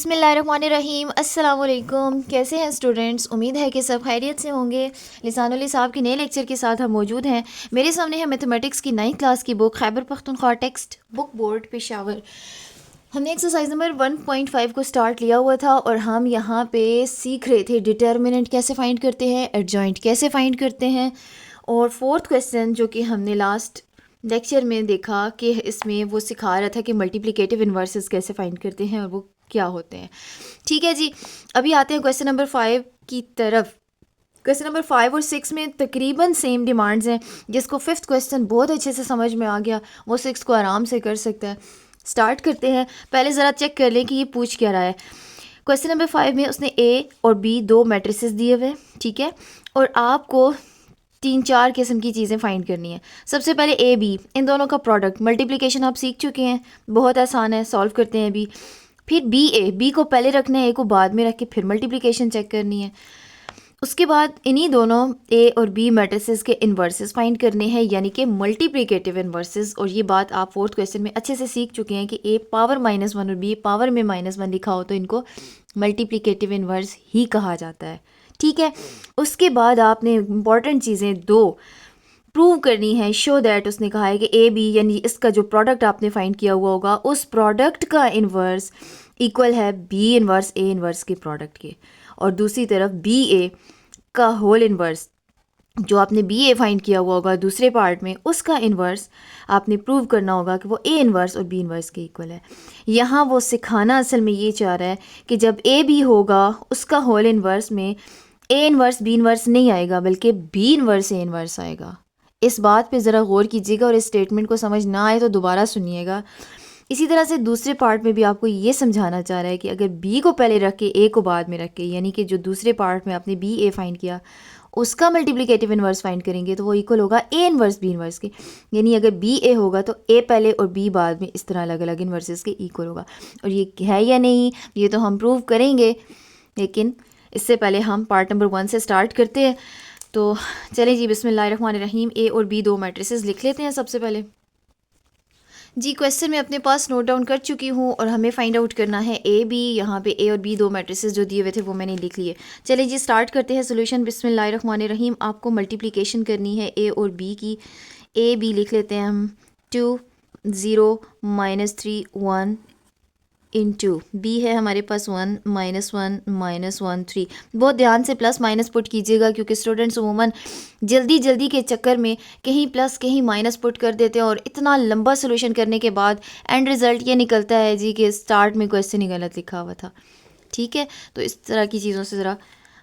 बिस्मिल्लाहिर्रहमानिर्रहीम अस्सलाम वालेकुम। कैसे हैं स्टूडेंट्स? उम्मीद है कि सब खैरियत से होंगे। लिसानुल साहब के नए लेक्चर के साथ हम मौजूद हैं। मेरे सामने है मैथमेटिक्स की 9th क्लास की book Khyber Pakhtunkhwa text book board Peshawar. हमने एक्सरसाइज नंबर 1.5 को स्टार्ट लिया हुआ था और हम यहाँ पे सीख रहे थे डिटर्मिनेंट कैसे फाइंड करते हैं, एडजॉइंट कैसे फाइंड करते हैं। और फोर्थ क्वेश्चन जो कि हमने लास्ट लेक्चर में देखा कि इसमें वो सिखा रहा था कि मल्टीप्लिकेटिव इन्वर्सेस कैसे फाइंड करते हैं और वो क्या होते हैं। ठीक है जी, अभी आते हैं क्वेश्चन नंबर 5 की तरफ। क्वेश्चन नंबर 5 और 6 में तकरीबन सेम डिमांड्स हैं। जिसको फिफ्थ क्वेश्चन बहुत अच्छे से समझ में आ गया वो 6 को आराम से कर सकता है। स्टार्ट करते हैं। पहले ज़रा चेक कर लें कि ये पूछ क्या रहा है। क्वेश्चन नंबर 5 में उसने ए और बी दो मैट्रिसेस दिए हुए, ठीक है, और आपको 3-4 किस्म की चीज़ें फाइंड करनी है। सबसे पहले ए बी, इन दोनों का प्रोडक्ट मल्टीप्लिकेशन आप सीख चुके हैं, बहुत आसान है, सॉल्व करते हैं अभी। फिर बी ए, बी को पहले रखना है, ए को बाद में रख के फिर मल्टीप्लिकेशन चेक करनी है। उसके बाद इन्हीं दोनों ए और बी मैट्रिसेस के इन्वर्सेस फाइंड करने हैं, यानी कि मल्टीप्लिकेटिव इन्वर्सेस। और ये बात आप फोर्थ क्वेश्चन में अच्छे से सीख चुके हैं कि ए पावर -1 और बी पावर में -1 लिखा हो तो इनको मल्टीप्लिकेटिव इन्वर्स ही कहा जाता है। ठीक है, उसके बाद आपने इंपॉर्टेंट चीज़ें दो प्रूव करनी है। शो दैट, उसने कहा है कि ए बी यानी इसका जो प्रोडक्ट आपने फाइंड किया हुआ होगा उस प्रोडक्ट का इन्वर्स इक्वल है बी इन्वर्स ए इन्वर्स के प्रोडक्ट के। और दूसरी तरफ बी ए का होल इन्वर्स जो आपने बी ए फाइंड किया हुआ होगा दूसरे पार्ट में, उसका इन्वर्स आपने प्रूव करना होगा कि वो ए इन्वर्स और बी इन्वर्स के इक्वल है। यहाँ वो सिखाना असल में ये चाह रहा है कि जब ए बी होगा उसका होल इन्वर्स में ए इन्वर्स बी इन्वर्स नहीं आएगा बल्कि बी इन्वर्स ए इन्वर्स आएगा। इस बात पे ज़रा गौर कीजिएगा और इस स्टेटमेंट को समझ ना आए तो दोबारा सुनिएगा। इसी तरह से दूसरे पार्ट में भी आपको ये समझाना चाह रहा है कि अगर बी को पहले रख के ए को बाद में रख के, यानी कि जो दूसरे पार्ट में आपने बी ए फाइंड किया उसका मल्टीप्लिकेटिव इन्वर्स फाइंड करेंगे तो वो इक्वल होगा ए इन्वर्स बी इन्वर्स के। यानी अगर बी ए होगा तो ए पहले और बी बाद में, इस तरह अलग अलग इन्वर्सेस के इक्वल होगा। और ये है या नहीं ये तो हम प्रूव करेंगे, लेकिन इससे पहले हम पार्ट नंबर 1 से स्टार्ट करते हैं। तो चलें जी, बिस्मिल्लाहिर्रहमानिर्रहीम। ए और बी दो मैट्रिसेस लिख लेते हैं सबसे पहले जी। क्वेश्चन मैं अपने पास नोट डाउन कर चुकी हूँ और हमें फाइंड आउट करना है ए बी। यहाँ पे ए और बी दो मैट्रिसेस जो दिए हुए थे वो मैंने लिख लिए। चलिए जी स्टार्ट करते हैं सोल्यूशन। बिस्मिल्लाहिर्रहमानिर्रहीम। आपको मल्टीप्लिकेशन करनी है ए और बी की। ए बी लिख लेते हैं हम 2 0 -3 1 इंटू बी है हमारे पास 1 -1 -1 3। बहुत ध्यान से प्लस माइनस पुट कीजिएगा क्योंकि स्टूडेंट्स उमूमन जल्दी जल्दी के चक्कर में कहीं प्लस कहीं माइनस पुट कर देते हैं और इतना लंबा सोल्यूशन करने के बाद एंड रिज़ल्ट ये निकलता है जी कि स्टार्ट में क्वेश्चन ही गलत लिखा हुआ था। ठीक है, तो इस तरह की चीज़ों से ज़रा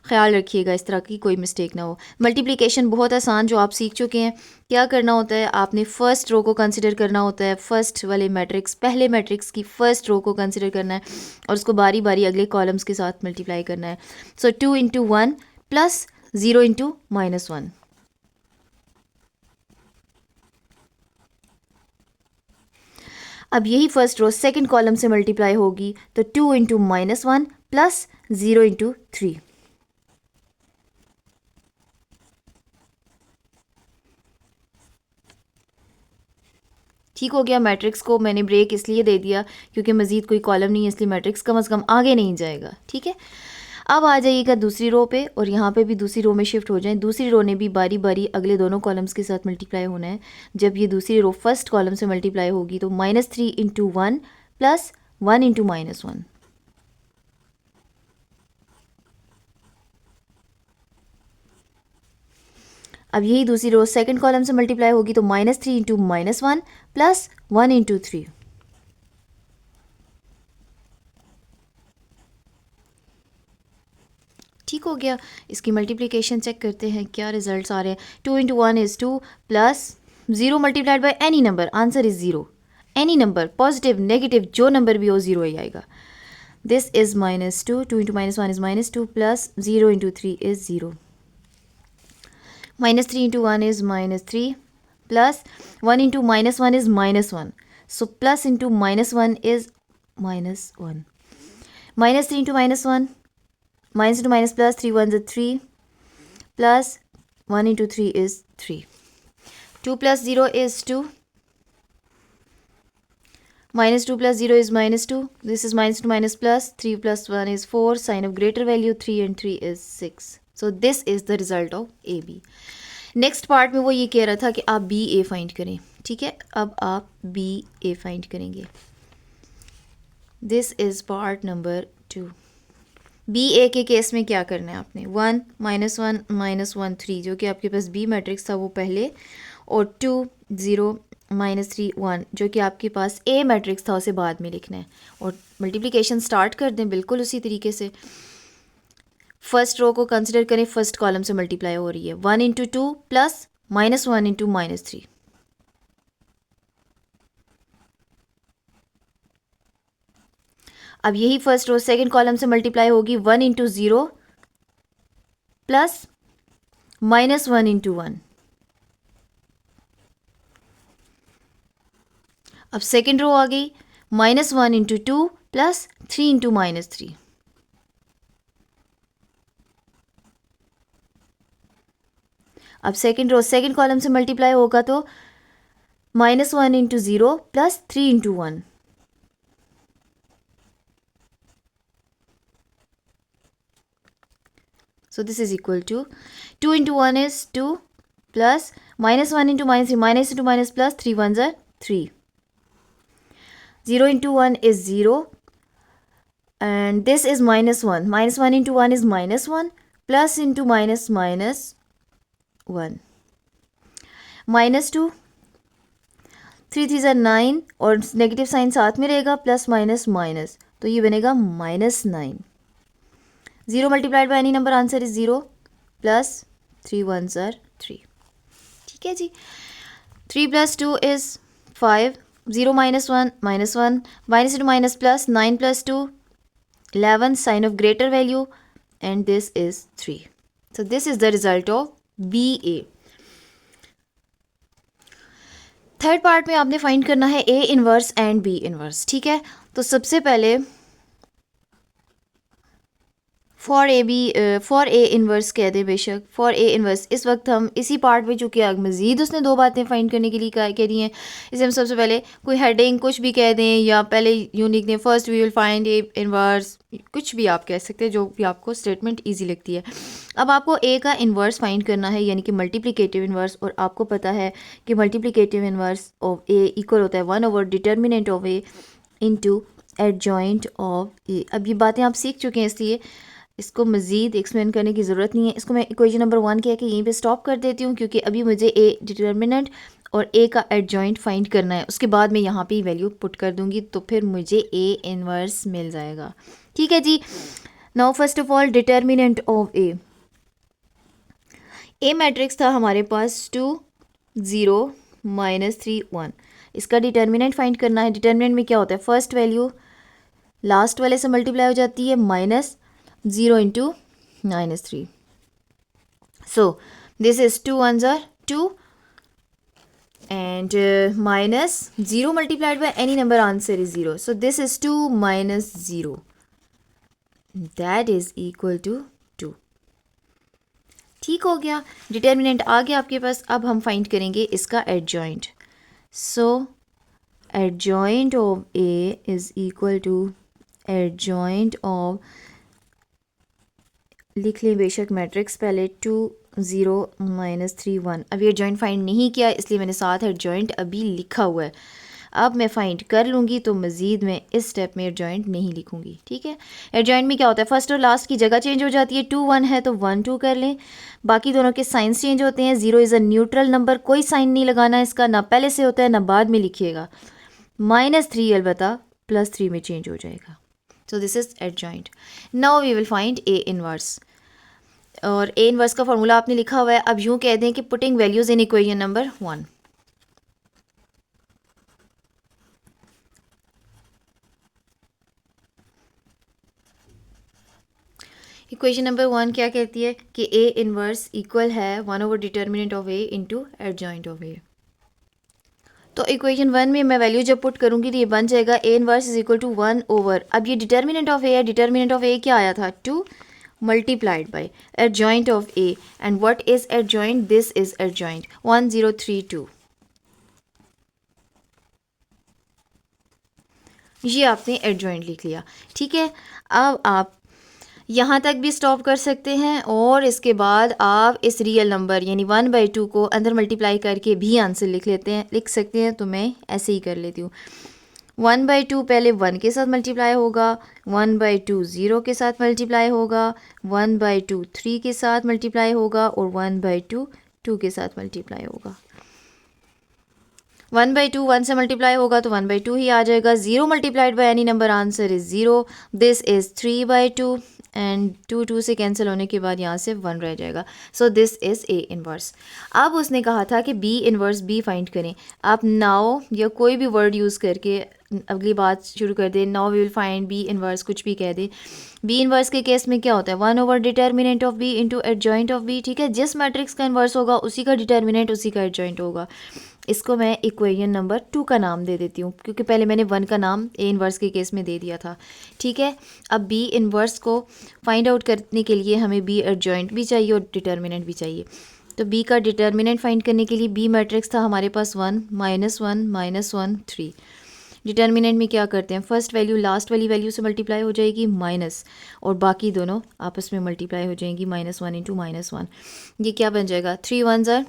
ख्याल रखिएगा, इस तरह की कोई मिस्टेक ना हो। मल्टीप्लिकेशन बहुत आसान जो आप सीख चुके हैं। क्या करना होता है, आपने फर्स्ट रो को कंसिडर करना होता है, फर्स्ट वाले मैट्रिक्स पहले मैट्रिक्स की फर्स्ट रो को कंसिडर करना है और उसको बारी बारी अगले कॉलम्स के साथ मल्टीप्लाई करना है। सो 2 × 1 प्लस 0 × -1। अब यही फर्स्ट रो सेकंड कॉलम से मल्टीप्लाई होगी तो 2 × -1 प्लस 0 × 3। ठीक हो गया। मैट्रिक्स को मैंने ब्रेक इसलिए दे दिया क्योंकि मज़ीद कोई कॉलम नहीं है, इसलिए मैट्रिक्स कम से कम आगे नहीं जाएगा। ठीक है, अब आ जाइएगा दूसरी रो पे और यहाँ पे भी दूसरी रो में शिफ्ट हो जाएं। दूसरी रो ने भी बारी बारी अगले दोनों कॉलम्स के साथ मल्टीप्लाई होना है। जब ये दूसरी रो फर्स्ट कॉलम से मल्टीप्लाई होगी तो -3 × 1 प्लस 1 × -1। अब यही दूसरी रो सेकंड कॉलम से मल्टीप्लाई होगी तो -3 × -1 प्लस 1 × 3। ठीक हो गया। इसकी मल्टीप्लिकेशन चेक करते हैं क्या रिजल्ट्स आ रहे हैं। 2 × 1 is 2 plus 0 multiplied by any number, answer is 0। Any number, positive negative जो नंबर भी हो 0 ही आएगा। This is -2, 2 × -1 is -2 plus 0 × 3 is 0। -3 × 1 is -3 plus 1 × -1 is -1। So plus into -1 is -1। -3 × -1, minus into minus plus, 3 1s are 3 plus 1 into 3 is 3। 2 plus 0 is 2 -2 plus 0 is -2. This is -2 minus plus. 3 plus 1 is 4. Sign of greater value 3 and 3 is 6. So this is the result of AB. Next part में वो ये कह रहा था कि आप B A find करें. ठीक है, अब आप बी ए फाइंड करेंगे. This is part number 2. B A के केस में क्या करना है आपने, 1 -1 -1 3 जो कि आपके पास बी मैट्रिक्स था वो पहले, और 2 0 -3 1 जो कि आपके पास ए मैट्रिक्स था उसे बाद में लिखना है. और मल्टीप्लिकेशन स्टार्ट कर दें बिल्कुल उसी तरीके से. फर्स्ट रो को कंसिडर करें, फर्स्ट कॉलम से मल्टीप्लाई हो रही है. 1 इंटू 2 प्लस -1 इंटू -3. अब यही फर्स्ट रो सेकंड कॉलम से मल्टीप्लाई होगी. 1 इंटू 0 प्लस -1 इंटू 1. अब सेकंड रो आ गई. -1 इंटू 2 प्लस 3 इंटू -3. अब सेकंड रो सेकंड कॉलम से मल्टीप्लाई होगा तो -1 into 0 plus 3 into 1. So this is equal to 2 into 1 is 2 plus -1 into -3 minus into minus plus 3 ones are 3. 0 into 1 is 0 and this is -1. -1 into 1 is -1 plus into minus minus 1. -2 3 3 are 9 और negative sign साथ में रहेगा plus minus minus तो ये बनेगा -9. 0 multiplied by any number answer is 0 plus 3 ones are 3. ठीक है जी. 3 plus 2 is 5. 0 minus 1 minus into minus plus 9 plus 2 11 sign of greater value and this is 3. So this is the result of BA. Third part में आपने find करना है A inverse and B inverse. ठीक है, तो सबसे पहले फॉर ए इन्वर्स कह दें बेशक. फॉर ए इन्वर्स इस वक्त हम इसी पार्ट में चूँकि मज़ीद उसने 2 बातें फाइंड करने के लिए कह दी हैं, इसे हम सबसे पहले कोई हेडिंग कुछ भी कह दें या पहले यूँ लिख दें first we will find A inverse, कुछ भी आप कह सकते हैं जो भी आपको स्टेटमेंट ईजी लगती है. अब आपको ए का इन्वर्स फाइंड करना है यानी कि मल्टीप्लिकेटिव इन्वर्स, और आपको पता है कि multiplicative inverse of A equal होता है 1 over determinant of A into adjoint of A. अब ये बातें आप सीख चुके हैं इसलिए इसको मज़ीद एक्सप्लेन करने की ज़रूरत नहीं है. इसको मैं इक्वेशन नंबर 1 कह के यहीं पे स्टॉप कर देती हूँ क्योंकि अभी मुझे ए डिटर्मिनेंट और ए का एडजॉइंट फाइंड करना है. उसके बाद मैं यहाँ पे वैल्यू पुट कर दूँगी तो फिर मुझे ए इनवर्स मिल जाएगा. ठीक है जी. Now first of all determinant of A matrix था हमारे पास 2 0 -3 1. इसका डिटर्मिनेंट फाइंड करना है. डिटर्मिनेंट में क्या होता है, फर्स्ट वैल्यू लास्ट वाले से मल्टीप्लाई हो जाती है minus 0 into -3. So this is 2 ones are 2 and minus 0 multiplied by any number answer is 0. So this is 2 minus 0 that is equal to 2. ठीक हो गया, डिटर्मिनेंट आ गया आपके पास. अब हम फाइंड करेंगे इसका adjoint. So adjoint of A is equal to adjoint of, लिख लें बेशक मैट्रिक्स पहले 2 0 -3 1. अब ये जॉइंट फाइंड नहीं किया इसलिए मैंने साथ है जॉइंट अभी लिखा हुआ है. अब मैं फाइंड कर लूँगी तो मज़ीद मैं इस स्टेप में एडजॉइंट नहीं लिखूँगी. ठीक है, एडजॉइंट में क्या होता है, फर्स्ट और लास्ट की जगह चेंज हो जाती है. 2 1 है तो 1 2 कर लें. बाकी दोनों के साइंस चेंज होते हैं. 0 इज़ अ न्यूट्रल नंबर, कोई साइन नहीं लगाना इसका, ना पहले से होता है ना बाद में लिखिएगा. -3 अलबत्ता +3 में चेंज हो जाएगा. So this is adjoint. Now we will find A inverse. और ए इनवर्स का फॉर्मूला आपने लिखा हुआ है. अब यूँ कह दें कि putting values in equation number 1. Equation number 1 क्या कहती है कि ए इनवर्स इक्वल है 1 over determinant of A into adjoint of A. तो इक्वेशन 1 में मैं वैल्यू जब पुट करूँगी तो ये बन जाएगा A inverse is equal to 1 over, अब ये डिटर्मिनेंट ऑफ ए है, डिटर्मिनेंट ऑफ ए क्या आया था 2 multiplied by adjoint of A, and what is adjoint, this is adjoint 1032. ये आपने एडजॉइंट लिख लिया। ठीक है, अब आप यहाँ तक भी स्टॉप कर सकते हैं और इसके बाद आप इस रियल नंबर यानी 1/2 को अंदर मल्टीप्लाई करके भी आंसर लिख सकते हैं। तो मैं ऐसे ही कर लेती हूँ। 1/2 पहले 1 के साथ मल्टीप्लाई होगा, 1/2 0 के साथ मल्टीप्लाई होगा, 1/2 3 के साथ मल्टीप्लाई होगा और 1/2 2 के साथ मल्टीप्लाई होगा। 1/2 1 से मल्टीप्लाई होगा तो 1/2 ही आ जाएगा। 0 multiplied by any number answer is 0। This is 3/2 and 2 से कैंसिल होने के बाद यहाँ से 1 रह जाएगा। So this is A inverse. अब उसने कहा था कि बी इनवर्स बी फाइंड करें। आप नाउ या कोई भी वर्ड यूज़ करके अगली बात शुरू कर दें। Now we will find B inverse, कुछ भी कह दें। बी इनवर्स के केस में क्या होता है, one by determinant of B into adjoint of B. ठीक है, जिस मैट्रिक्स का इनवर्स होगा उसी का डिटर्मिनेंट उसी का एडजॉइंट होगा। इसको मैं इक्वेशन नंबर 2 का नाम दे देती हूँ क्योंकि पहले मैंने 1 का नाम ए इनवर्स के केस में दे दिया था। ठीक है, अब बी इनवर्स को फाइंड आउट करने के लिए हमें बी एडजॉइंट भी चाहिए और डिटर्मिनेंट भी चाहिए। तो बी का डिटर्मिनेंट फाइंड करने के लिए बी मैट्रिक्स था हमारे पास 1 -1 -1 3। डिटर्मिनेंट में क्या करते हैं, फर्स्ट वैल्यू लास्ट वाली वैल्यू से मल्टीप्लाई हो जाएगी माइनस, और बाकी दोनों आपस में मल्टीप्लाई हो जाएंगी -1 इंटू -1। ये क्या बन जाएगा, 3 1 ज़ार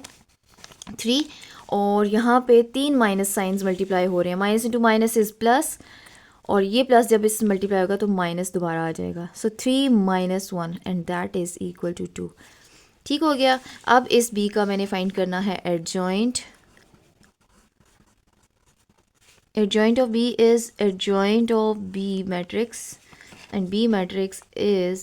3, और यहाँ पे 3 माइनस साइंस मल्टीप्लाई हो रहे हैं। Minus into minus is plus, और ये प्लस जब इससे मल्टीप्लाई होगा तो माइनस दोबारा आ जाएगा। So 3 - 1 and that is equal to 2। ठीक हो गया। अब इस बी का मैंने फाइंड करना है adjoint. Adjoint of B is adjoint of B matrix, and B matrix is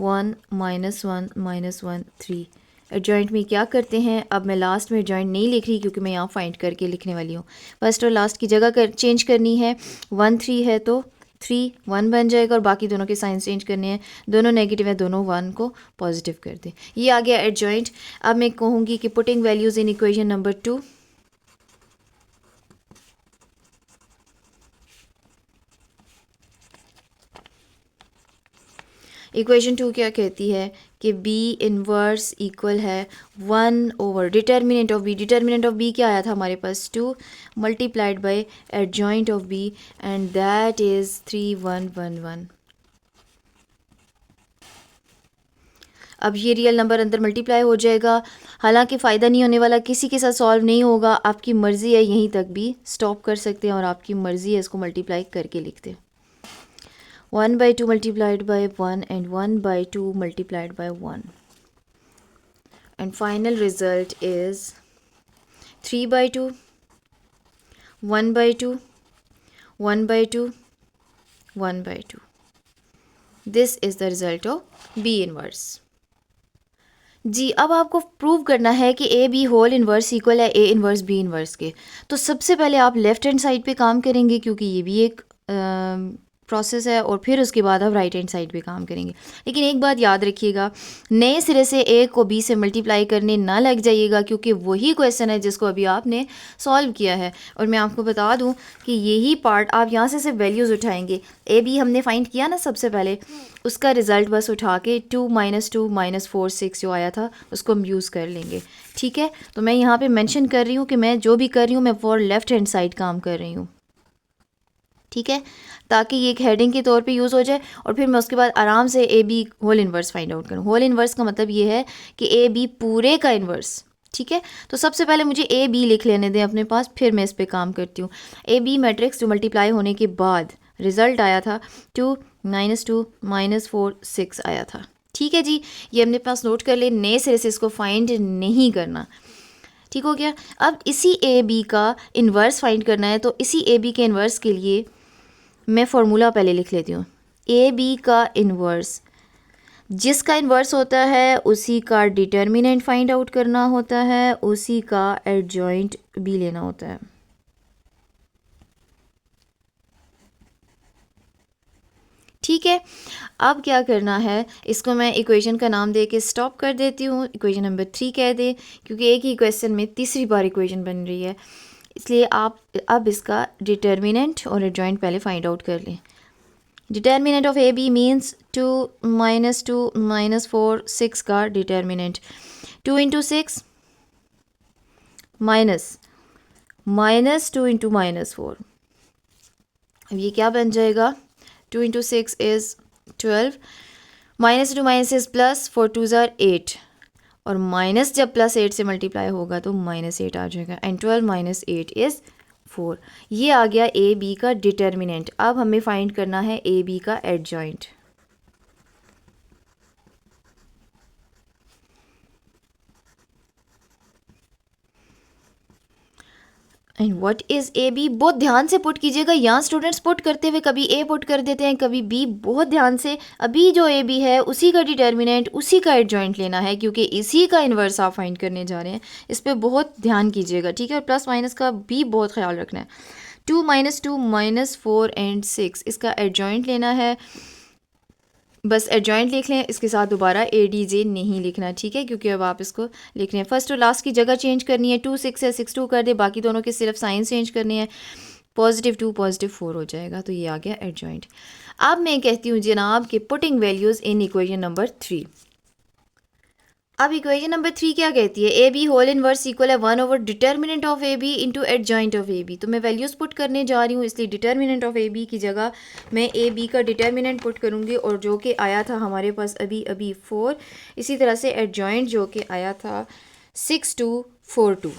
1 -1 -1 3। Adjoint में क्या करते हैं, अब मैं लास्ट में एडजॉइंट नहीं लिख रही क्योंकि मैं यहाँ फाइंड करके लिखने वाली हूँ। फर्स्ट और लास्ट की जगह चेंज करनी है। 1 3 है तो 3 1 बन जाएगा, और बाकी दोनों के साइंस चेंज करने हैं। दोनों नेगेटिव है, दोनों 1 को पॉजिटिव कर दें। ये आ गया एडजॉइंट। अब मैं कहूँगी कि putting values in equation number 2। Equation 2 क्या कहती है कि बी इनवर्स इक्वल है 1 determinant of B. Determinant of B क्या आया था हमारे पास, 2 multiplied by adjoint of B, and that is 3 1 1 1। अब ये रियल नंबर अंदर मल्टीप्लाई हो जाएगा। हालांकि फ़ायदा नहीं होने वाला, किसी के साथ सॉल्व नहीं होगा। आपकी मर्ज़ी है, यहीं तक भी स्टॉप कर सकते हैं और आपकी मर्ज़ी है इसको मल्टीप्लाई करके लिखते हैं। 1/2 multiplied by 1 and 1/2 multiplied by 1, and final result is 3/2 1/2 1/2 1/2. This is the result of B inverse. जी, अब आपको प्रूव करना है कि A B whole inverse equal है ए इन्वर्स बी इन्वर्स के। तो सबसे पहले आप लेफ़्ट हैंड साइड पे काम करेंगे क्योंकि ये भी एक प्रोसेस है, और फिर उसके बाद आप राइट हैंड साइड पे काम करेंगे। लेकिन एक बात याद रखिएगा, नए सिरे से ए को बी से मल्टीप्लाई करने ना लग जाइएगा क्योंकि वही क्वेश्चन है जिसको अभी आपने सॉल्व किया है। और मैं आपको बता दूं कि यही पार्ट आप यहाँ से सिर्फ वैल्यूज़ उठाएंगे। ए बी हमने फाइंड किया ना सबसे पहले, उसका रिज़ल्ट बस उठा के 2 - 2 -4 6 जो आया था उसको हम यूज़ कर लेंगे। ठीक है, तो मैं यहाँ पे मेंशन कर रही हूँ कि मैं जो भी कर रही हूँ मैं फॉर लेफ़्ट हैंड साइड काम कर रही हूँ। ठीक है, ताकि ये एक हेडिंग के तौर पे यूज़ हो जाए, और फिर मैं उसके बाद आराम से A B whole inverse find out करूँ। होल इन्वर्स का मतलब ये है कि ए बी पूरे का इन्वर्स। ठीक है, तो सबसे पहले मुझे ए बी लिख लेने दें अपने पास, फिर मैं इस पर काम करती हूँ। ए बी मैट्रिक्स जो मल्टीप्लाई होने के बाद रिज़ल्ट आया था 2 -2 -4 6 आया था। ठीक है जी, ये अपने पास नोट कर ले, नए सिरे से इसको फाइंड नहीं करना। ठीक हो गया। अब इसी ए बी का इन्वर्स फाइंड करना है, तो इसी ए बी के इन्वर्स के लिए मैं फ़ॉर्मूला पहले लिख लेती हूँ। ए बी का इन्वर्स, जिसका इन्वर्स होता है उसी का डिटर्मिनेंट फाइंड आउट करना होता है, उसी का एडजॉइंट भी लेना होता है। ठीक है, अब क्या करना है, इसको मैं इक्वेशन का नाम दे के स्टॉप कर देती हूँ। इक्वेशन नंबर 3 कह दें क्योंकि एक ही क्वेश्चन में तीसरी बार इक्वेशन बन रही है, इसलिए आप अब इसका डिटर्मिनेंट और एडजॉइंट पहले फाइंड आउट कर लें। Determinant of A B means 2 -2 -4 6 का डिटर्मिनेंट, 2 × 6 -2 × -4, अब ये क्या बन जाएगा, 2 into 6 is 12, minus two minus is plus, 4 twos are 8, और माइनस जब प्लस 8 से मल्टीप्लाई होगा तो -8 आ जाएगा, एंड 12 माइनस 8 इज़ 4। ये आ गया ए बी का डिटर्मिनेंट। अब हमें फाइंड करना है ए बी का adjoint. And what is A B, बहुत ध्यान से पुट कीजिएगा। यहाँ स्टूडेंट्स पुट करते हुए कभी ए पुट कर देते हैं, कभी बी। बहुत ध्यान से, अभी जो ए बी है उसी का डिटर्मिनेंट, उसी का एडजॉइंट लेना है, क्योंकि इसी का इन्वर्स आप फाइंड करने जा रहे हैं। इस पर बहुत ध्यान कीजिएगा, ठीक है। और प्लस माइनस का भी बहुत ख्याल रखना है। 2 - 2 -4 एंड 6, इसका एडजॉइंट लेना है। बस एडजॉइंट लिख लें, इसके साथ दोबारा ADJ नहीं लिखना, ठीक है, क्योंकि अब आप इसको लिख रहे हैं। फर्स्ट और लास्ट की जगह चेंज करनी है। 2 6 है, 6 2 कर दे, बाकी दोनों के सिर्फ साइन चेंज करने हैं। +2 +4 हो जाएगा, तो ये आ गया एडजॉइंट। अब मैं कहती हूँ जनाब कि putting values in equation number 3। अब इक्वेशन नंबर 3 क्या कहती है, A B whole inverse equal है 1 over determinant of A B into adjoint of A B. तो मैं वैल्यूज़ पुट करने जा रही हूँ, इसलिए डिटर्मिनेंट ऑफ ए बी की जगह मैं ए बी का डिटर्मिनेंट पुट करूँगी, और जो कि आया था हमारे पास अभी अभी 4। इसी तरह से एडजॉइंट जो कि आया था 6 2 4 2।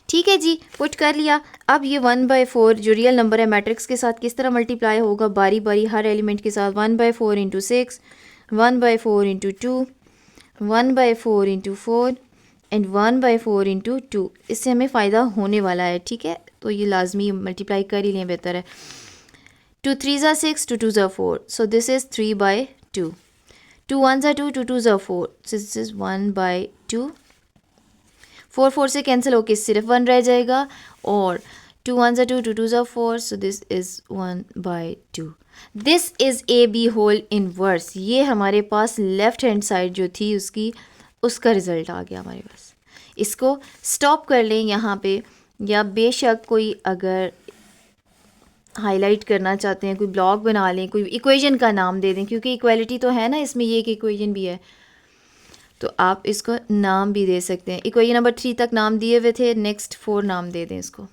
ठीक है जी, पुट कर लिया। अब ये 1/4 जो रियल नंबर है मैट्रिक्स के साथ किस तरह मल्टीप्लाई होगा, बारी बारी हर एलिमेंट के साथ। 1/4 into 6, 1/4 into 2, 1/4 into 4 and 1/4 into 2। इससे हमें फ़ायदा होने वाला है, ठीक है, तो ये लाजमी मल्टीप्लाई कर ही लें, बेहतर है। 2 3 ज़ा 6, 2 2 ज़ा 4, सो दिस इज़ 3/2। 2 1 ज़ा 2, 2 2 ज़ा 4, सो दिस इज़ 1/2। 4 4 से कैंसिल होके सिर्फ 1 रह जाएगा, और 2 1 ज़ा 2, 2 2 ज़ा 4, so this is 1/2। This is A B whole inverse. ये हमारे पास लेफ़्ट हैंड साइड जो थी उसका रिज़ल्ट आ गया हमारे पास। इसको स्टॉप कर लें यहाँ पे, या बेशक कोई अगर हाईलाइट करना चाहते हैं, कोई ब्लॉग बना लें, कोई इक्वेशन का नाम दे दें, क्योंकि इक्वालिटी तो है ना इसमें, ये एक इक्वेशन भी है, तो आप इसको नाम भी दे सकते हैं। इक्वेशन नंबर 3 तक नाम दिए हुए थे, नेक्स्ट 4 नाम दे दें इसको,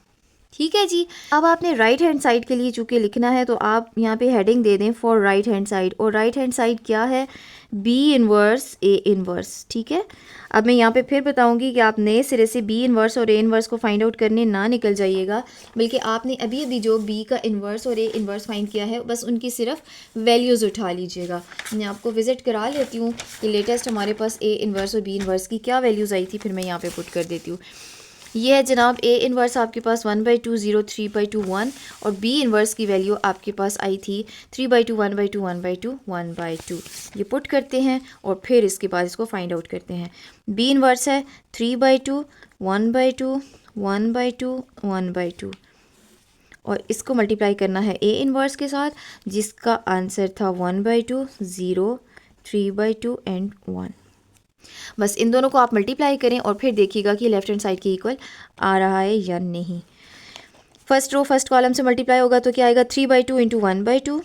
ठीक है जी। अब आपने राइट हैंड साइड के लिए चूँकि लिखना है, तो आप यहाँ पे हेडिंग दे दें फॉर राइट हैंड साइड। और राइट हैंड साइड क्या है, बी इनवर्स ए इनवर्स, ठीक है। अब मैं यहाँ पे फिर बताऊँगी कि आप नए सिरे से बी इनवर्स और ए इनवर्स को फाइंड आउट करने ना निकल जाइएगा, बल्कि आपने अभी अभी जो बी का इनवर्स और ए इनवर्स फाइंड किया है, बस उनकी सिर्फ वैल्यूज़ उठा लीजिएगा। मैं आपको विजिट करा लेती हूँ कि लेटेस्ट हमारे पास ए इनवर्स और बी इनवर्स की क्या वैल्यूज़ आई थी, फिर मैं यहाँ पर पुट कर देती हूँ। ये है जनाब ए इनवर्स आपके पास 1/2 0, 3/2 1, और बी इनवर्स की वैल्यू आपके पास आई थी 3/2 1/2 1/2 1/2। ये पुट करते हैं और फिर इसके बाद इसको फाइंड आउट करते हैं। बी इनवर्स है 3/2 1/2 1/2 1/2, और इसको मल्टीप्लाई करना है ए इनवर्स के साथ, जिसका आंसर था 1/2 0 3/2 एंड 1। बस इन दोनों को आप मल्टीप्लाई करें और फिर देखिएगा कि लेफ्ट हैंड साइड के इक्वल आ रहा है या नहीं। फर्स्ट रो फर्स्ट कॉलम से मल्टीप्लाई होगा तो क्या आएगा, 3/2 इंटू 1/2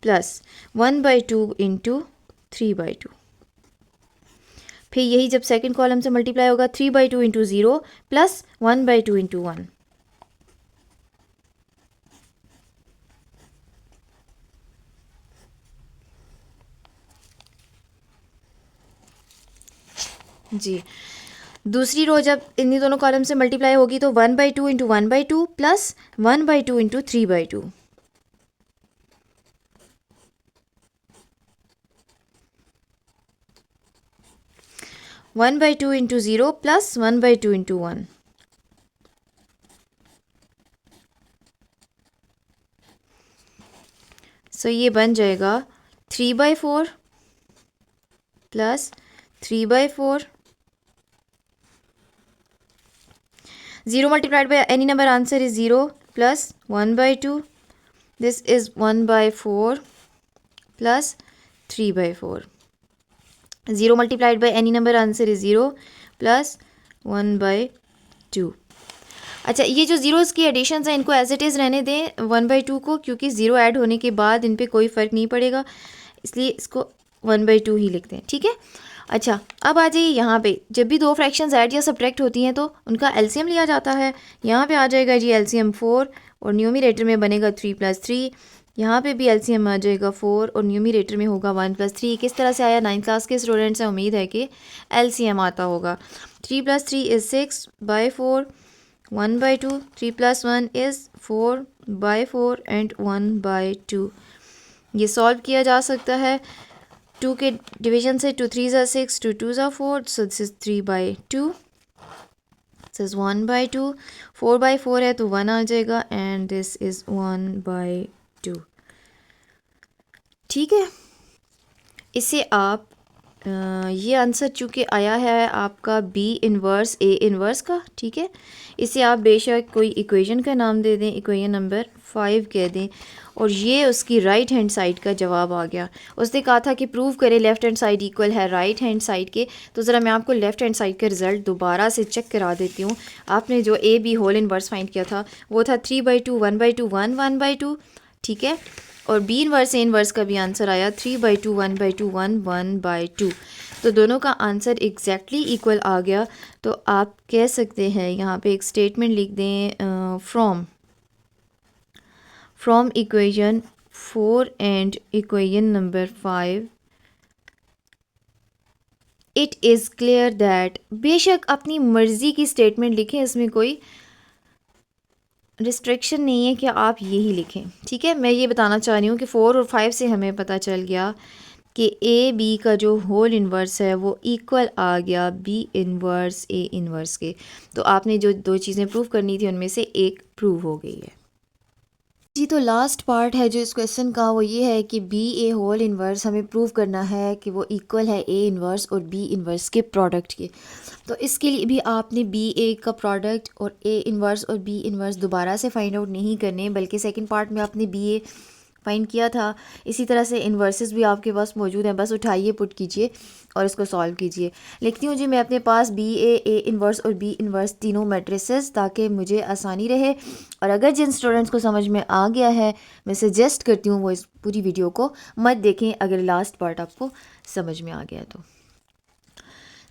प्लस 1/2 इंटू 3/2। फिर यही जब सेकंड कॉलम से मल्टीप्लाई होगा 3/2 इंटू 0 प्लस 1/2 इंटू 1। जी, दूसरी रो जब इन्हीं दोनों कॉलम से मल्टीप्लाई होगी तो 1/2 into 1/2 plus 1/2 into 3/2। One by two into 0 plus 1/2 into 1। सो ये बन जाएगा 3/4 plus 3/4। 0 multiplied by any number, answer is 0 plus 1/2. This is 1/4 plus 3/4. 0 multiplied by any number, answer is 0 plus 1/2. अच्छा, ये जो ज़ीरोज़ की एडिशंस हैं इनको एज इट इज़ रहने दें 1/2 को, क्योंकि ज़ीरो ऐड होने के बाद इन पे कोई फ़र्क नहीं पड़ेगा, इसलिए इसको 1/2 ही लिखते हैं, ठीक है। अच्छा, अब आ जाइए यहाँ पे, जब भी दो फ्रैक्शंस ऐड या सब्ट्रैक्ट होती हैं तो उनका एलसीएम लिया जाता है। यहाँ पे आ जाएगा जी एलसीएम 4 और न्यूमरेटर में बनेगा 3+3। यहाँ पे भी एलसीएम आ जाएगा 4 और न्यूमरेटर में होगा 1+3। किस तरह से आया, 9th क्लास के स्टूडेंट्स हैं, उम्मीद है कि एलसीएम आता होगा। 3+3 इज़ 6/4, 1/2, 3+1 इज़ 4/4 एंड 1/2। ये सॉल्व किया जा सकता है 2 के डिवीजन से। 2 3 ज़ा 6, 2 2 ज़ा 4, so this is 3/2, this is 1/2। 4/4 है तो 1 आ जाएगा एंड दिस इज़ 1/2। ठीक है, इसे आप ये आंसर चूँकि आया है आपका बी इन्वर्स ए इन्वर्स का, ठीक है, इसे आप बेशक कोई इक्वेशन का नाम दे दें, इक्वेशन नंबर 5 कह दें, और ये उसकी राइट हैंड साइड का जवाब आ गया। उसने कहा था कि प्रूव करें लेफ़्ट हैंड साइड इक्वल है राइट हैंड साइड के, तो ज़रा मैं आपको लेफ़्ट हैंड साइड का रिज़ल्ट दोबारा से चेक करा देती हूँ। आपने जो A B whole inverse find किया था वो था 3/2, 1/2, 1, 1/2, ठीक है, और बी इन्वर्स ए इन्वर्स का भी आंसर आया 3/2, 1/2, 1, 1/2। तो दोनों का आंसर एग्जैक्टली इक्वल आ गया। तो आप कह सकते हैं यहाँ पे एक स्टेटमेंट लिख दें, from equation 4 and equation number 5 it is clear that. बेशक अपनी मर्ज़ी की स्टेटमेंट लिखें, इसमें कोई रिस्ट्रिक्शन नहीं है कि आप यही लिखें, ठीक है। मैं ये बताना चाह रही हूँ कि 4 और 5 से हमें पता चल गया कि ए बी का जो होल इन्वर्स है वो इक्वल आ गया बी इन्वर्स ए इन्वर्स के। तो आपने जो दो चीज़ें प्रूव करनी थी उनमें से एक प्रूव हो गई है जी। तो लास्ट पार्ट है जो इस क्वेश्चन का, वो ये है कि बी ए होल इन्वर्स हमें प्रूव करना है कि वो इक्वल है ए इन्वर्स और बी इन्वर्स के प्रोडक्ट के। तो इसके लिए भी आपने बी ए का प्रोडक्ट और ए इन्वर्स और बी इन्वर्स दोबारा से फाइंड आउट नहीं करने, बल्कि सेकंड पार्ट में आपने बी ए फाइंड किया था। इसी तरह से इन्वर्सेस भी आपके पास मौजूद हैं, बस उठाइए, पुट कीजिए और इसको सॉल्व कीजिए। लिखती हूँ जी मैं अपने पास बी ए इन्वर्स और बी इन्वर्स तीनों मैट्रिसेस, ताकि मुझे आसानी रहे। और अगर जिन स्टूडेंट्स को समझ में आ गया है, मैं सजेस्ट करती हूँ वो इस पूरी वीडियो को मत देखें अगर लास्ट पार्ट आपको समझ में आ गया तो।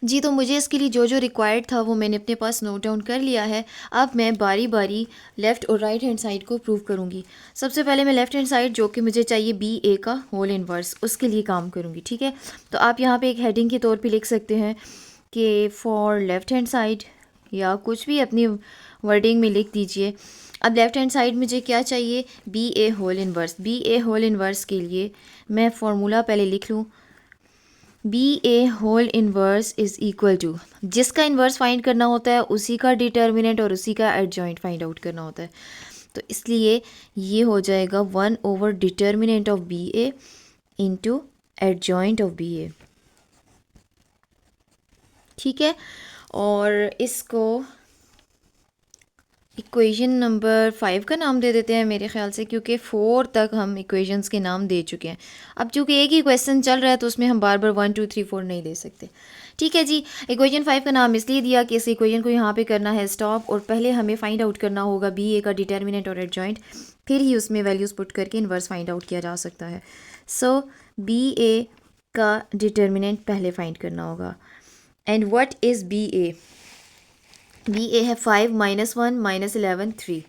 जी, तो मुझे इसके लिए जो जो रिक्वायर्ड था वो मैंने अपने पास नोट डाउन कर लिया है। अब मैं बारी बारी लेफ़्ट और राइट हैंड साइड को प्रूव करूँगी। सबसे पहले मैं लेफ़्ट हैंड साइड जो कि मुझे चाहिए बी ए का होल इन्वर्स, उसके लिए काम करूँगी, ठीक है। तो आप यहाँ पे एक हेडिंग के तौर पे लिख सकते हैं कि फॉर लेफ़्ट हैंड साइड, या कुछ भी अपनी वर्डिंग में लिख दीजिए। अब लेफ़्ट हैंड साइड मुझे क्या चाहिए, B A whole inverse. B A whole inverse के लिए मैं फार्मूला पहले लिख लूँ। B A whole inverse is equal to, जिसका इन्वर्स फाइंड करना होता है उसी का डिटर्मिनेंट और उसी का एडजॉइंट फाइंड आउट करना होता है। तो इसलिए ये हो जाएगा 1/, determinant of B A into adjoint of B A, ठीक है। और इसको इक्वेशन नंबर 5 का नाम दे देते हैं मेरे ख्याल से, क्योंकि 4 तक हम इक्वेशंस के नाम दे चुके हैं। अब चूँकि एक ही क्वेश्चन चल रहा है तो उसमें हम बार बार 1 2 3 4 नहीं दे सकते, ठीक है जी। इक्वेशन 5 का नाम इसलिए दिया कि इस इक्वेशन को यहाँ पे करना है स्टॉप, और पहले हमें फाइंड आउट करना होगा बी ए का डिटर्मिनेंट और एडजॉइंट, फिर ही उसमें वैल्यूज़ पुट करके इन्वर्स फाइंड आउट किया जा सकता है। सो बी ए का डिटर्मिनेंट पहले फाइंड करना होगा। And what is B A? B A है 5 -1 -11 3,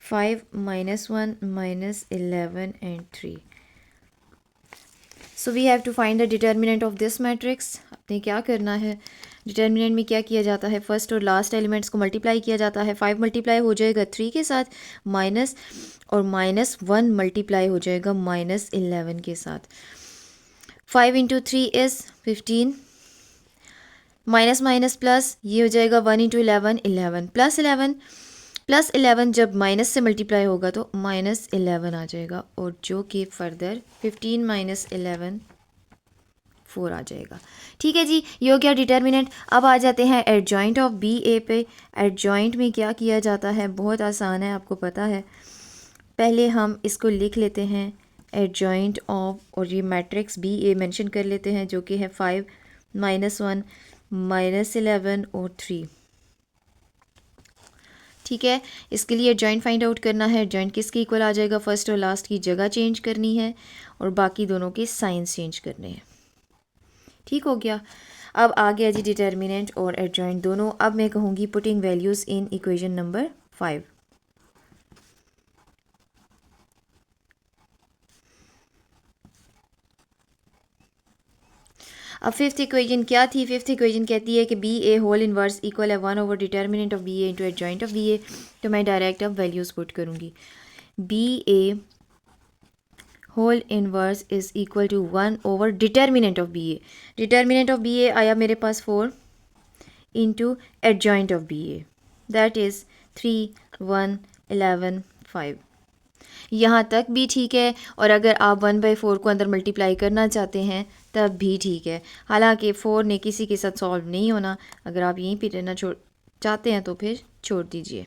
5 -1 -11 and 3. So we have to find the determinant of this matrix. आपने क्या करना है, डिटर्मिनेंट में क्या किया जाता है, फर्स्ट और लास्ट एलिमेंट्स को मल्टीप्लाई किया जाता है। 5 मल्टीप्लाई हो जाएगा 3 के साथ माइनस, और -1 मल्टीप्लाई हो जाएगा -11 के साथ। 5 × 3 इज़ 15, माइनस माइनस प्लस, ये हो जाएगा 1 × 11 11, प्लस 11 जब माइनस से मल्टीप्लाई होगा तो -11 आ जाएगा, और जो कि फर्दर 15 - 11 4 आ जाएगा, ठीक है जी। ये हो गया डिटर्मिनेंट। अब आ जाते हैं एडजॉइंट ऑफ बी ए पे। एडजॉइंट में क्या किया जाता है, बहुत आसान है, आपको पता है। पहले हम इसको लिख लेते हैं एडजॉइंट ऑफ, और ये मैट्रिक्स बी ए मेंशन कर लेते हैं जो कि है 5 -1 -11 और 3, ठीक है। इसके लिए जॉइंट फाइंड आउट करना है। जॉइंट किसके इक्वल आ जाएगा, फर्स्ट और लास्ट की जगह चेंज करनी है और बाकी दोनों के साइंस चेंज करने हैं। ठीक हो गया। अब आ गया जी डिटर्मिनेंट और एडजॉइंट दोनों। अब मैं कहूँगी putting values in equation number 5। अब फिफ्थ इक्वेशन क्या थी? फिफ्थ इक्वेशन कहती है कि B A whole inverse equal है 1 over determinant of B A into adjoint of B A. तो मैं डायरेक्ट अब वैल्यूज़ पुट करूँगी। B A whole inverse is equal to 1 over determinant of B A. Determinant of B A आया मेरे पास 4 into adjoint of B A, that is 3 1 11 5। यहाँ तक भी ठीक है। और अगर आप 1/4 को अंदर मल्टीप्लाई करना चाहते हैं तब भी ठीक है। हालांकि 4 ने किसी के साथ सॉल्व नहीं होना। अगर आप यहीं पे रहना चाहते हैं तो फिर छोड़ दीजिए।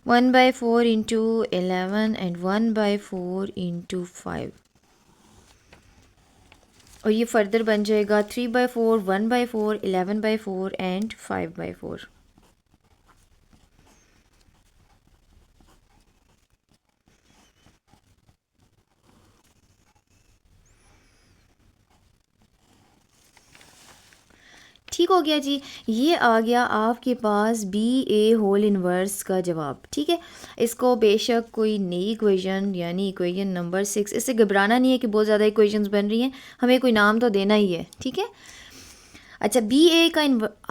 1/4 इंटू 11 एंड 1/4 इंटू 5, और ये फर्दर बन जाएगा 3/4 1/4 11/4 एंड 5/4। ठीक हो गया जी। ये आ गया आपके पास बी ए होल इनवर्स का जवाब। ठीक है, इसको बेशक कोई नई इक्वेशन यानी इक्वेशन नंबर 6, इससे घबराना नहीं है कि बहुत ज़्यादा इक्वेशंस बन रही हैं, हमें कोई नाम तो देना ही है। ठीक है, अच्छा, बी ए का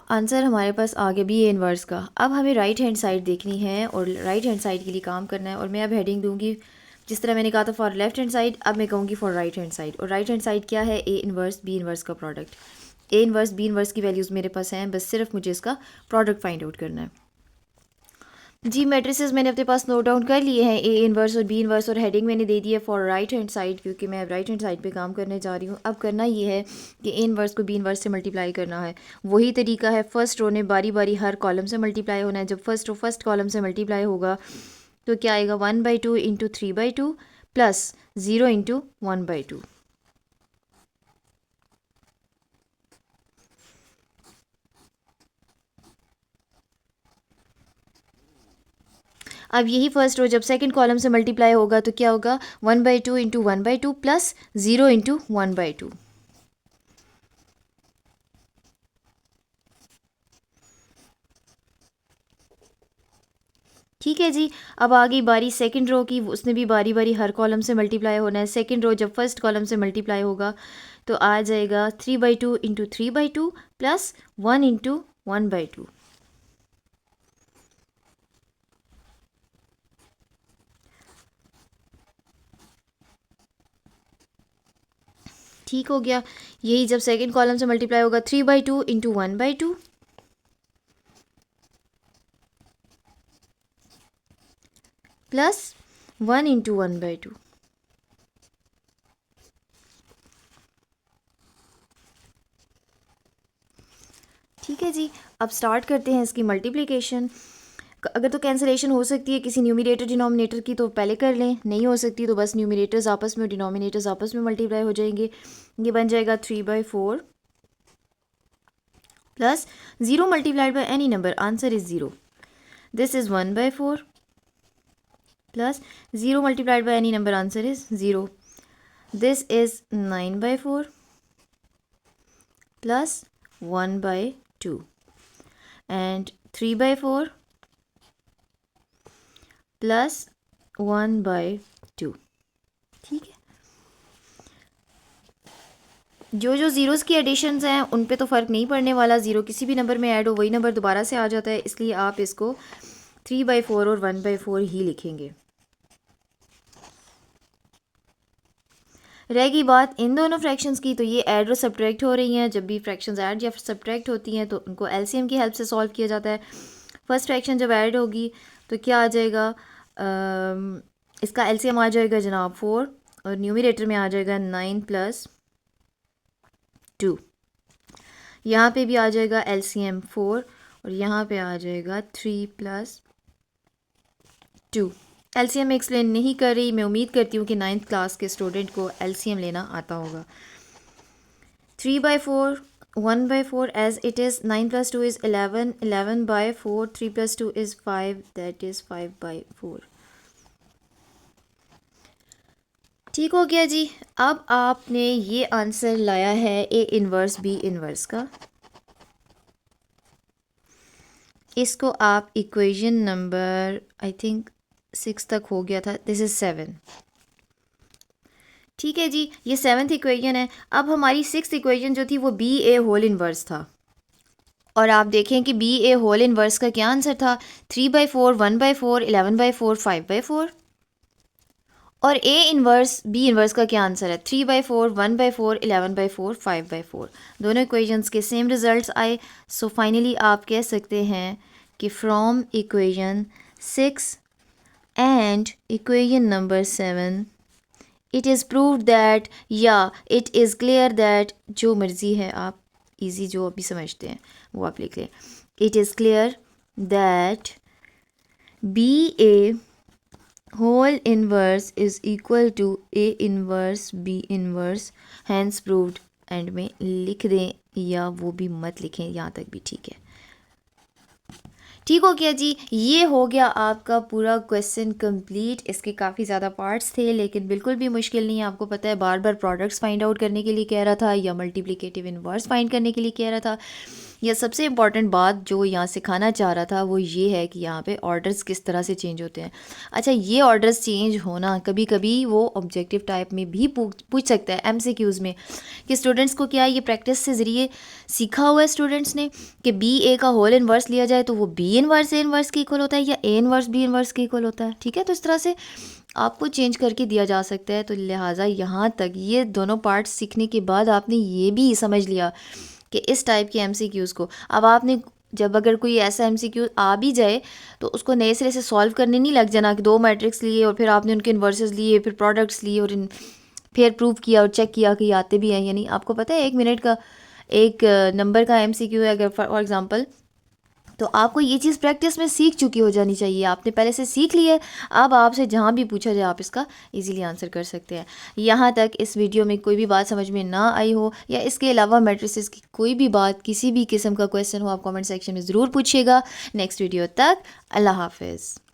आंसर हमारे पास आ गया, बी ए इनवर्स का। अब हमें राइट हैंड साइड देखनी है और राइट हैंड साइड के लिए काम करना है। और मैं अब हेडिंग दूंगी जिस तरह मैंने कहा था फॉर लेफ्ट हैंड साइड, अब मैं कहूँगी फॉर राइट हैंड साइड। और राइट हैंड साइड क्या है? ए इनवर्स बी इनवर्स का product. A inverse B inverse की वैल्यूज़ मेरे पास हैं, बस सिर्फ मुझे इसका प्रोडक्ट फाइंड आउट करना है। जी, मैट्रिसेस मैंने अपने पास नोट डाउन कर लिए हैं, ए इनवर्स और बी इनवर्स, और हेडिंग मैंने दे दी है फॉर राइट हैंड साइड, क्योंकि मैं अब राइट हैंड साइड पे काम करने जा रही हूँ। अब करना ये है कि ए इनवर्स को बी इनवर्स से मल्टीप्लाई करना है। वही तरीका है, फर्स्ट रो ने बारी बारी हर कॉलम से मल्टीप्लाई होना है। जब फर्स्ट रो फर्स्ट कॉलम से मल्टीप्लाई होगा तो क्या आएगा? 1/2 इंटू 3/2 प्लस 0 इंटू 1/2। अब यही फर्स्ट रो जब सेकंड कॉलम से मल्टीप्लाई होगा तो क्या होगा? 1/2 इंटू 1/2 प्लस 0 इंटू 1/2। ठीक है जी। अब आ गई बारी सेकंड रो की, उसने भी बारी बारी हर कॉलम से मल्टीप्लाई होना है। सेकंड रो जब फर्स्ट कॉलम से मल्टीप्लाई होगा तो आ जाएगा 3/2 इंटू 3/2 प्लस 1 इंटू 1/2। ठीक हो गया। यही जब सेकंड कॉलम से मल्टीप्लाई होगा 3/2 इंटू 1/2 प्लस 1 इंटू 1/2। ठीक है जी। अब स्टार्ट करते हैं इसकी मल्टीप्लिकेशन। अगर तो कैंसिलेशन हो सकती है किसी न्यूमिनेटर डिनोमिनेटर की तो पहले कर लें, नहीं हो सकती तो बस न्यूमिनेटर्स आपस में और डिनोमिनेटर्स आपस में मल्टीप्लाई हो जाएंगे। ये बन जाएगा 3/4 plus 0 multiplied by any number, answer is 0। This is 1/4 plus 0 multiplied by any number, answer is 0। This is 9/4 plus 1/2 and 3/4 plus 1/2। ठीक है, जो जो ज़ीरोज़ की एडिशंस हैं उन पे तो फ़र्क नहीं पड़ने वाला। ज़ीरो किसी भी नंबर में ऐड हो वही नंबर दोबारा से आ जाता है, इसलिए आप इसको 3/4 और 1/4 ही लिखेंगे। रहेगी बात इन दोनों फ्रैक्शंस की, तो ये ऐड और सब्ट्रैक्ट हो रही हैं। जब भी फ्रैक्शंस ऐड या सब्ट्रैक्ट होती हैं तो उनको एलसीएम की हेल्प से सॉल्व किया जाता है। फर्स्ट फ्रैक्शन जब ऐड होगी तो क्या आ जाएगा? इसका एलसीएम आ जाएगा जनाब 4, और न्यूमिनेटर में आ जाएगा 9 प्लस 2। यहाँ पे भी आ जाएगा एलसीएम 4, और यहाँ पे आ जाएगा 3 प्लस 2। एलसीएम एक्सप्लेन नहीं कर रही, मैं उम्मीद करती हूँ कि 9th क्लास के स्टूडेंट को एलसीएम लेना आता होगा। 3/4 1/4 as it is, 9 plus 2 is 11, 11/4, 3 plus 2 is 5, that is 5/4। ठीक हो गया जी। अब आपने ये आंसर लाया है ए इनवर्स बी इनवर्स का। इसको आप इक्वेशन नंबर आई थिंक 6 तक हो गया था, दिस इज़ 7। ठीक है जी, ये 7th इक्वेशन है। अब हमारी 6th इक्वेशन जो थी वो बी ए होल इनवर्स था, और आप देखें कि बी ए होल इनवर्स का क्या आंसर था, 3/4, 1/4, 11/4, 5/4। और ए इनवर्स बी इनवर्स का क्या आंसर है, 3/4, 1/4, 11/4, 5/4। दोनों इक्वेशंस के सेम रिजल्ट्स आए। सो फाइनली आप कह सकते हैं कि from equation 6 and equation number 7 it is proved that, या इट इज़ क्लियर दैट, जो मर्ज़ी है आप इजी जो अभी समझते हैं वो आप लिख लें। It is clear that B A whole inverse is equal to A inverse B inverse, hence proved. End में लिख दें या वो भी मत लिखें, यहाँ तक भी ठीक है। ठीक हो गया जी, ये हो गया आपका पूरा क्वेश्चन कंप्लीट। इसके काफ़ी ज़्यादा पार्ट्स थे लेकिन बिल्कुल भी मुश्किल नहीं है। आपको पता है बार बार प्रोडक्ट्स फाइंड आउट करने के लिए कह रहा था या मल्टीप्लिकेटिव इनवर्स फाइंड करने के लिए कह रहा था। यह सबसे इम्पॉर्टेंट बात जो यहाँ सिखाना चाह रहा था वो ये है कि यहाँ पे ऑर्डर्स किस तरह से चेंज होते हैं। अच्छा, ये ऑर्डर्स चेंज होना कभी कभी वो ऑब्जेक्टिव टाइप में भी पूछ सकता है MCQs में, कि स्टूडेंट्स को क्या ये प्रैक्टिस से ज़रिए सीखा हुआ है स्टूडेंट्स ने कि बी ए का होल इनवर्स लिया जाए तो वो बी इनवर्स ए इनवर्स के इक्वल होता है या ए इनवर्स बी इनवर्स के इक्वल होता है। ठीक है, तो इस तरह से आपको चेंज करके दिया जा सकता है। तो लिहाजा यहाँ तक ये दोनों पार्ट्स सीखने के बाद आपने ये भी समझ लिया कि इस टाइप के MCQs को अब आपने जब अगर कोई ऐसा MCQ आ भी जाए तो उसको नए सिरे से सॉल्व करने नहीं लग जाना कि 2 मैट्रिक्स लिए और फिर आपने उनके इन्वर्सेस लिए, फिर प्रोडक्ट्स लिए और फिर प्रूव किया और चेक किया कि आते भी हैं। यानी आपको पता है 1 मिनट का एक नंबर का MCQ है अगर फॉर एग्ज़ाम्पल, तो आपको ये चीज़ प्रैक्टिस में सीख चुकी हो जानी चाहिए। आपने पहले से सीख लिया है, अब आपसे जहाँ भी पूछा जाए आप इसका इजीली आंसर कर सकते हैं। यहाँ तक इस वीडियो में कोई भी बात समझ में ना आई हो या इसके अलावा मैट्रिसेस की कोई भी बात, किसी भी किस्म का क्वेश्चन हो, आप कमेंट सेक्शन में ज़रूर पूछिएगा। नेक्स्ट वीडियो तक अल्लाह हाफिज़।